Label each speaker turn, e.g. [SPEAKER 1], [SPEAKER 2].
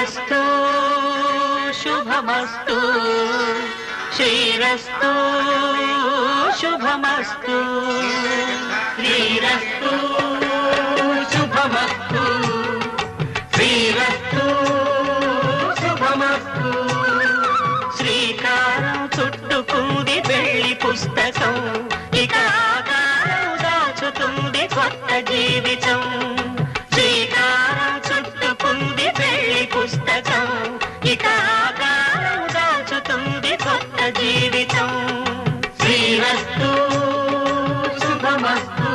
[SPEAKER 1] శ్రీరస్తు శుభమస్తు శ్రీరస్తు శుభమస్తు శ్రీరస్తు శుభమస్తు శ్రీరస్తు శుభమస్తు శ్రీకారం చుట్టుకుంది పెళ్లి పుస్తకం ఇక ఆకారం దాచుతుంది కొత్త జీవితం శ్రీకారం చుట్టుకుంది పెళ్లి పుస్తకం ఇక ఆకారం దాచుతుంది కొత్త జీవితం శ్రీరస్తు శుభమస్తు